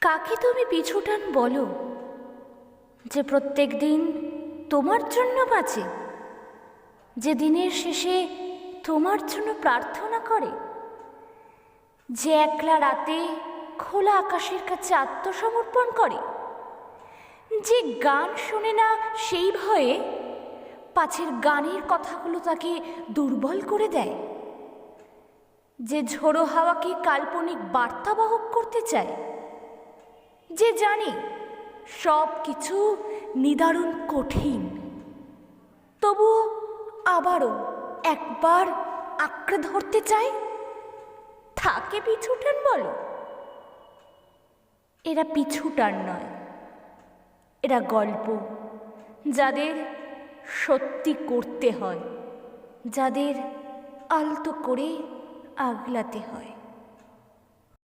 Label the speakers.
Speaker 1: কাকে তুমি পিছুটান বলো যে প্রত্যেক দিন তোমার জন্য বাঁচে, যে দিনের শেষে তোমার জন্য প্রার্থনা করে, যে একলা রাতে খোলা আকাশের কাছে আত্মসমর্পণ করে, যে গান শোনে না সেই ভয়ে পাছের গানের কথাগুলো তাকে দুর্বল করে দেয়, যে ঝোড়ো হাওয়াকে কাল্পনিক বার্তাবাহক করতে চায়, যে জানে সব কিছু নিদারুণ কঠিন, তবুও আবারও একবার আঁকড়ে ধরতে চায়, থাকে পিছুটান বলো? এরা পিছুটান নয়, এরা গল্প, যাদের সত্যি করতে হয়, যাদের আলতো করে আগলাতে হয়।